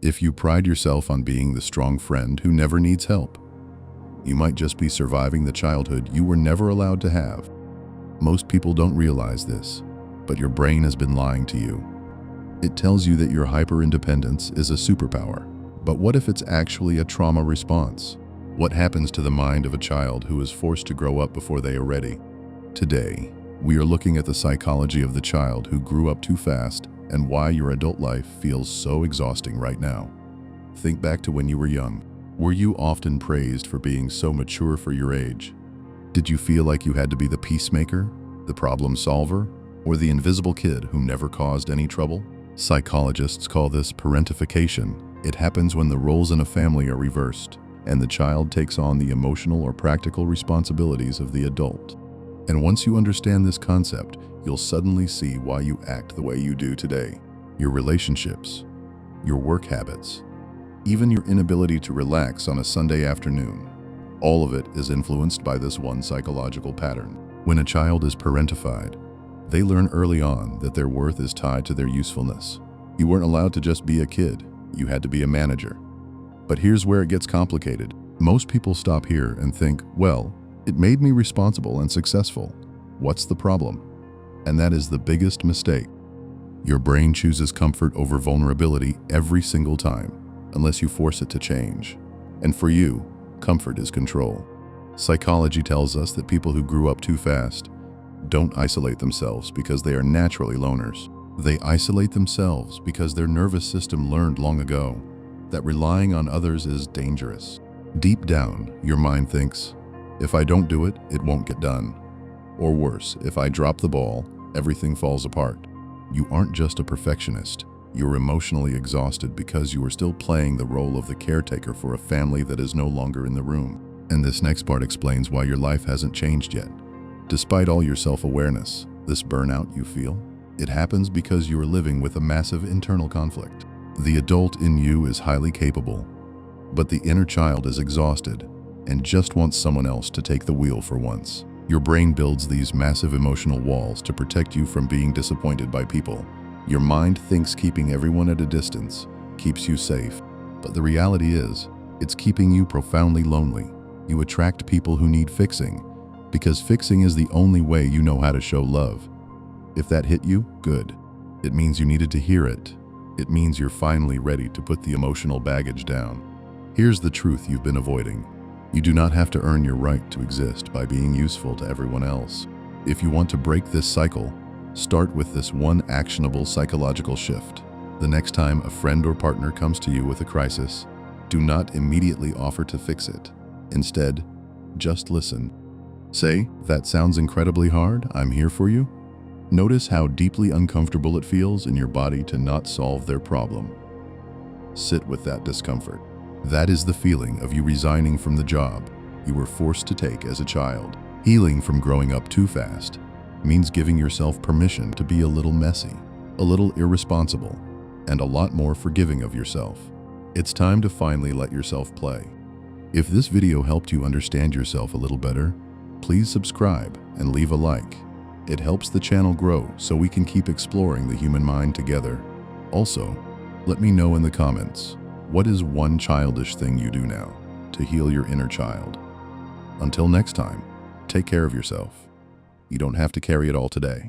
If you pride yourself on being the strong friend who never needs help, you might just be surviving the childhood you were never allowed to have. Most people don't realize this, but your brain has been lying to you. It tells you that your hyper-independence is a superpower. But what if it's actually a trauma response? What happens to the mind of a child who is forced to grow up before they are ready? Today, we are looking at the psychology of the child who grew up too fast and why your adult life feels so exhausting right now. Think back to when you were young. Were you often praised for being so mature for your age? Did you feel like you had to be the peacemaker, the problem solver, or the invisible kid who never caused any trouble? Psychologists call this parentification. It happens when the roles in a family are reversed, and the child takes on the emotional or practical responsibilities of the adult. And once you understand this concept, you'll suddenly see why you act the way you do today. Your relationships, your work habits, even your inability to relax on a Sunday afternoon. All of it is influenced by this one psychological pattern. When a child is parentified, they learn early on that their worth is tied to their usefulness. You weren't allowed to just be a kid, you had to be a manager. But here's where it gets complicated. Most people stop here and think, well, it made me responsible and successful. What's the problem? And that is the biggest mistake. Your brain chooses comfort over vulnerability every single time, unless you force it to change. And for you, comfort is control. Psychology tells us that people who grew up too fast don't isolate themselves because they are naturally loners. They isolate themselves because their nervous system learned long ago that relying on others is dangerous. Deep down, your mind thinks, if I don't do it, it won't get done. Or worse, if I drop the ball, everything falls apart. You aren't just a perfectionist. You're emotionally exhausted because you are still playing the role of the caretaker for a family that is no longer in the room. And this next part explains why your life hasn't changed yet. Despite all your self-awareness, this burnout you feel, it happens because you are living with a massive internal conflict. The adult in you is highly capable, but the inner child is exhausted and just wants someone else to take the wheel for once. Your brain builds these massive emotional walls to protect you from being disappointed by people. Your mind thinks keeping everyone at a distance keeps you safe, but the reality is, it's keeping you profoundly lonely. You attract people who need fixing, because fixing is the only way you know how to show love. If that hit you, good. It means you needed to hear it. It means you're finally ready to put the emotional baggage down. Here's the truth you've been avoiding. You do not have to earn your right to exist by being useful to everyone else. If you want to break this cycle, start with this one actionable psychological shift. The next time a friend or partner comes to you with a crisis, do not immediately offer to fix it. Instead, just listen. Say, that sounds incredibly hard, I'm here for you. Notice how deeply uncomfortable it feels in your body to not solve their problem. Sit with that discomfort. That is the feeling of you resigning from the job you were forced to take as a child. Healing from growing up too fast means giving yourself permission to be a little messy, a little irresponsible, and a lot more forgiving of yourself. It's time to finally let yourself play. If this video helped you understand yourself a little better, please subscribe and leave a like. It helps the channel grow so we can keep exploring the human mind together. Also, let me know in the comments, what is one childish thing you do now to heal your inner child? Until next time, take care of yourself. You don't have to carry it all today.